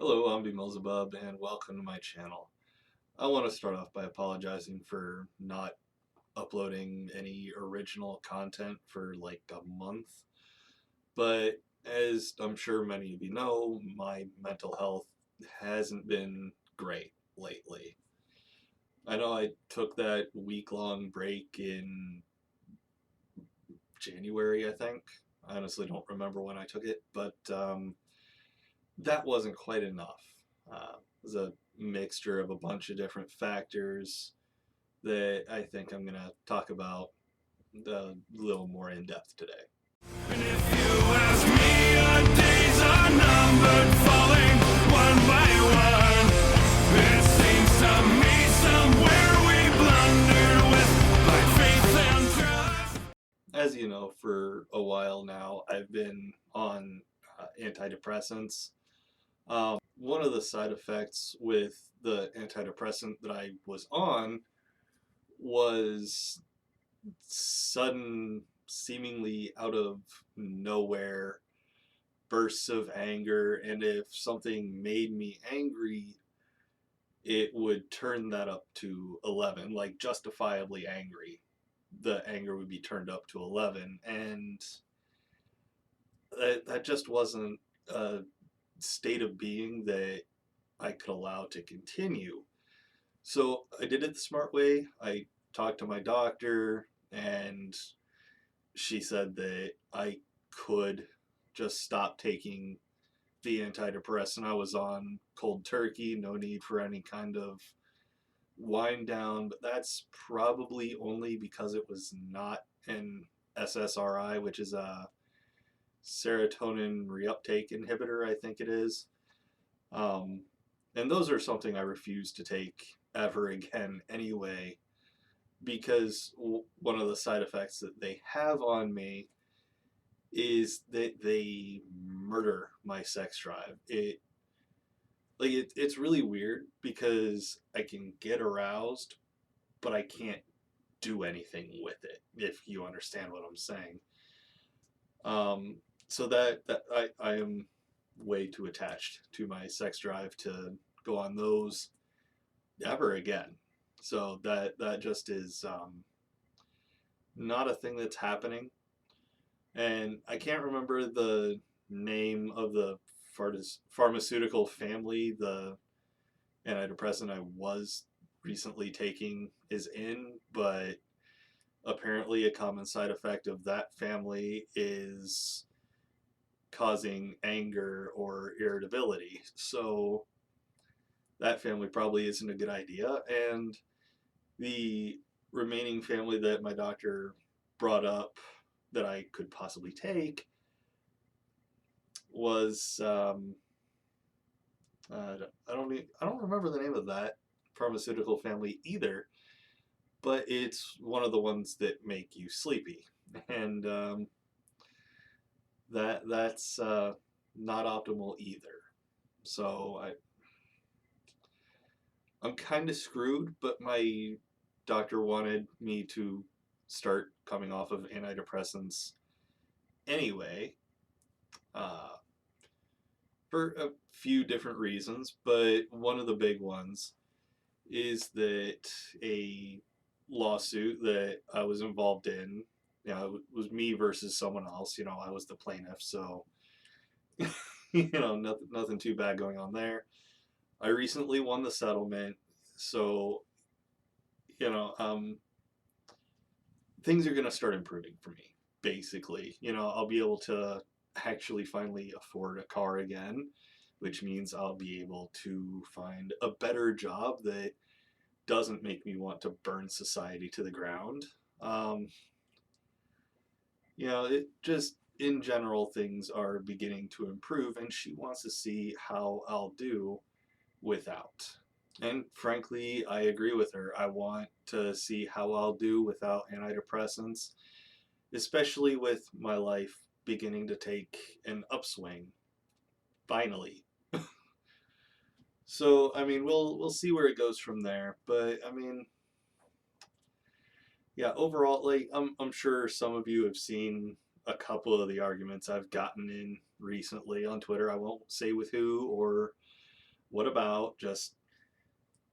Hello, I'm BMillzebub and welcome to my channel. I want to start off by apologizing for not uploading any original content for like a month, but as I'm sure many of you know, my mental health hasn't been great lately. I know I took that week-long break in January, I think. I honestly don't remember when I took it, but that wasn't quite enough. It was a mixture of a bunch of different factors that I think I'm going to talk about a little more in depth today. And if you ask me, our days are numbered, falling one by one. It seems to me somewhere we blundered with blind faith and trust. As you know, for a while now, I've been on antidepressants. One of the side effects with the antidepressant that I was on was sudden, seemingly out of nowhere bursts of anger, and if something made me angry, it would turn that up to 11, like justifiably angry. The anger would be turned up to 11, and that just wasn't a state of being that I could allow to continue. So I did it the smart way. I talked to my doctor, and she said that I could just stop taking the antidepressant I was on cold turkey, no need for any kind of wind down, but that's probably only because it was not an SSRI, which is a serotonin reuptake inhibitor, I think it is. Um, and those are something I refuse to take ever again anyway, because one of the side effects that they have on me is that they murder my sex drive. It's really weird because I can get aroused, but I can't do anything with it, if you understand what I'm saying. Um, so that I am way too attached to my sex drive to go on those ever again. So that just is not a thing that's happening. And I can't remember the name of the pharmaceutical family the antidepressant I was recently taking is in, but apparently a common side effect of that family is causing anger or irritability. So that family probably isn't a good idea. And the remaining family that my doctor brought up that I could possibly take was I don't remember the name of that pharmaceutical family either, but it's one of the ones that make you sleepy, and that's not optimal either. So I'm kind of screwed, but my doctor wanted me to start coming off of antidepressants anyway, uh, for a few different reasons, but one of the big ones is that a lawsuit that I was involved in, it was me versus someone else. I was the plaintiff, so nothing too bad going on there. I recently won the settlement, so you know, things are gonna start improving for me. Basically, I'll be able to actually finally afford a car again, which means I'll be able to find a better job that doesn't make me want to burn society to the ground. Um, it just in general things are beginning to improve, and she wants to see how I'll do without. And frankly, I agree with her. I want to see how I'll do without antidepressants, especially with my life beginning to take an upswing. Finally. So, I mean, we'll see where it goes from there. But I mean, yeah, overall, like I'm sure some of you have seen a couple of the arguments I've gotten in recently on Twitter. I won't say with who or what about just,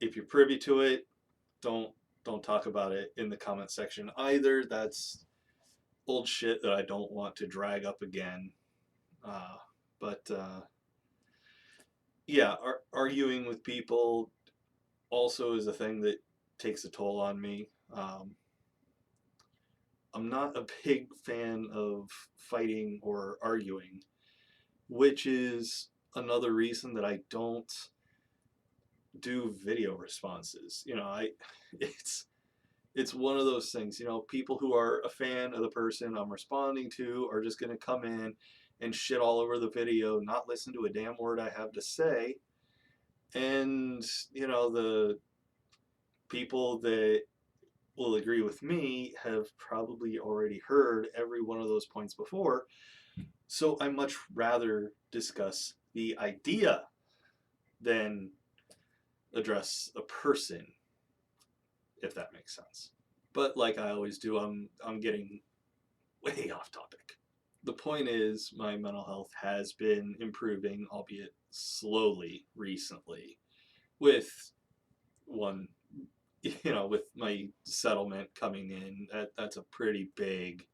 if you're privy to it, don't don't talk about it in the comment section either. That's old shit that I don't want to drag up again. Uh, but yeah, arguing with people also is a thing that takes a toll on me. I'm not a big fan of fighting or arguing, which is another reason that I don't do video responses. It's one of those things. People who are a fan of the person I'm responding to are just going to come in and shit all over the video, not listen to a damn word I have to say. And, the people that will agree with me have probably already heard every one of those points before. So I much rather discuss the idea than address a person, if that makes sense. But like I always do, I'm getting way off topic. The point is, my mental health has been improving, albeit slowly, recently, with one, with my settlement coming in. That's a pretty big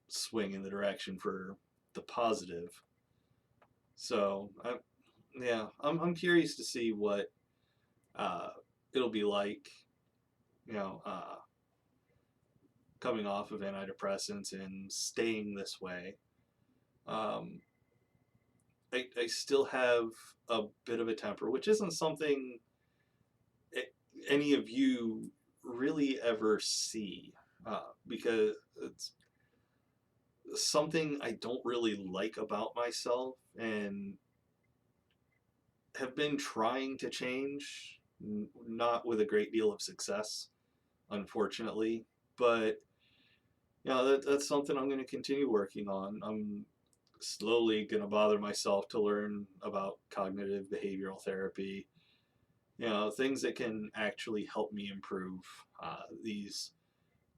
swing in the direction for the positive. So, I'm curious to see what uh, it'll be like, you know, uh, coming off of antidepressants and staying this way. Um, I still have a bit of a temper, which isn't something any of you really ever see, because it's something I don't really like about myself and have been trying to change, not with a great deal of success, unfortunately. But that's something I'm going to continue working on. I'm slowly going to bother myself to learn about cognitive behavioral therapy. Things that can actually help me improve these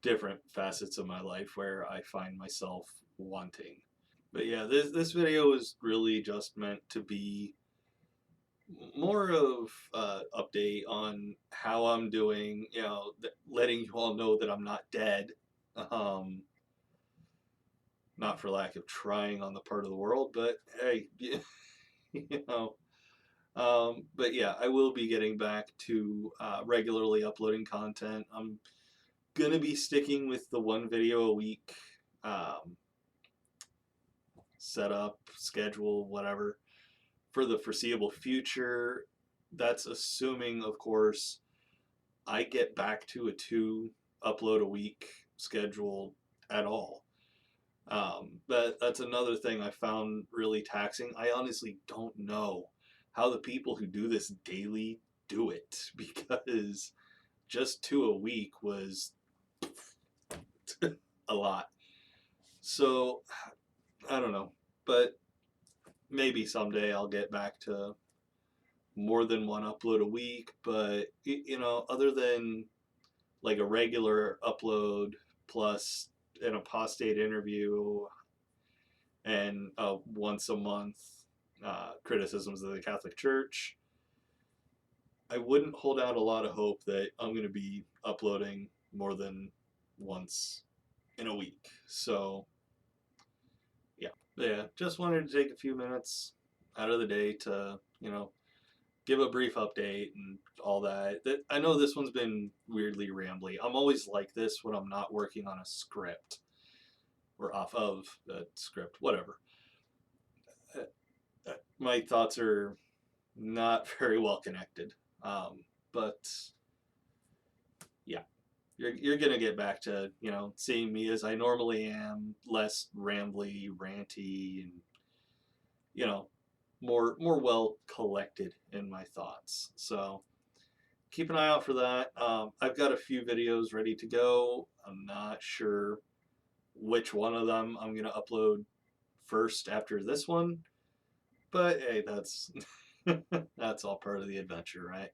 different facets of my life where I find myself wanting. But yeah, this video is really just meant to be more of update on how I'm doing. Letting you all know that I'm not dead. Um, Not for lack of trying on the part of the world, but hey, you know. But yeah, I will be getting back to regularly uploading content. I'm gonna be sticking with the one video a week um, setup, schedule, whatever, for the foreseeable future. That's assuming, of course, I get back to a 2 upload a week schedule at all. But that's another thing I found really taxing. I honestly don't know how the people who do this daily do it, because just 2 a week was a lot. So I don't know, but maybe someday I'll get back to more than one upload a week. But other than like a regular upload plus an apostate interview and once a month criticisms of the Catholic Church, I wouldn't hold out a lot of hope that I'm going to be uploading more than once in a week. So, yeah, just wanted to take a few minutes out of the day to, give a brief update and all that. I know this one's been weirdly rambly. I'm always like this when I'm not working on a script or off of a script, whatever. My thoughts are not very well connected. But yeah, you're gonna get back to seeing me as I normally am, less rambly, ranty, and more well collected in my thoughts. So keep an eye out for that. I've got a few videos ready to go. I'm not sure which one of them I'm gonna upload first after this one, but hey, that's that's all part of the adventure, right?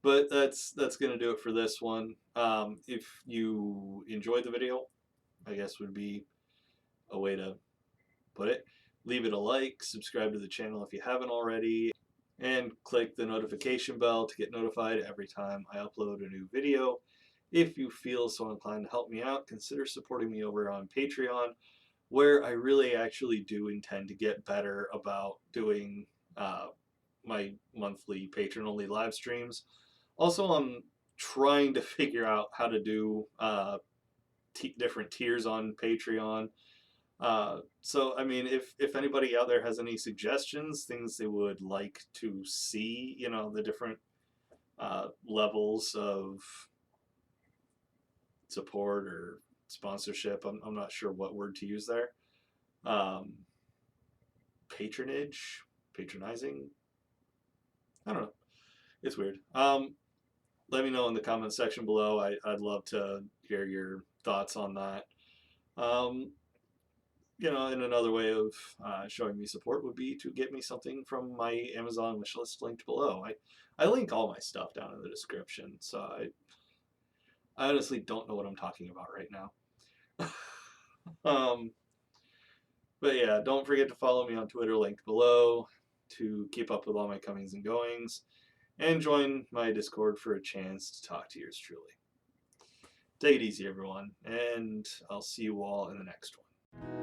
But that's gonna do it for this one. If you enjoyed the video, I guess would be a way to put it. Leave it a like, subscribe to the channel if you haven't already. and click the notification bell to get notified every time I upload a new video. If you feel so inclined to help me out, consider supporting me over on Patreon, where I really actually do intend to get better about doing my monthly patron-only live streams. Also, I'm trying to figure out how to do different tiers on Patreon. So, I mean, if anybody out there has any suggestions, things they would like to see, you know, the different levels of support or sponsorship, I'm not sure what word to use there. Um, Patronage, patronizing. I don't know. It's weird. Let me know in the comment section below. I'd love to hear your thoughts on that. Um, and another way of showing me support would be to get me something from my Amazon wishlist linked below. I link all my stuff down in the description, so I honestly don't know what I'm talking about right now. um, but yeah, don't forget to follow me on Twitter, linked below, to keep up with all my comings and goings, and join my Discord for a chance to talk to yours truly. Take it easy, everyone, and I'll see you all in the next one.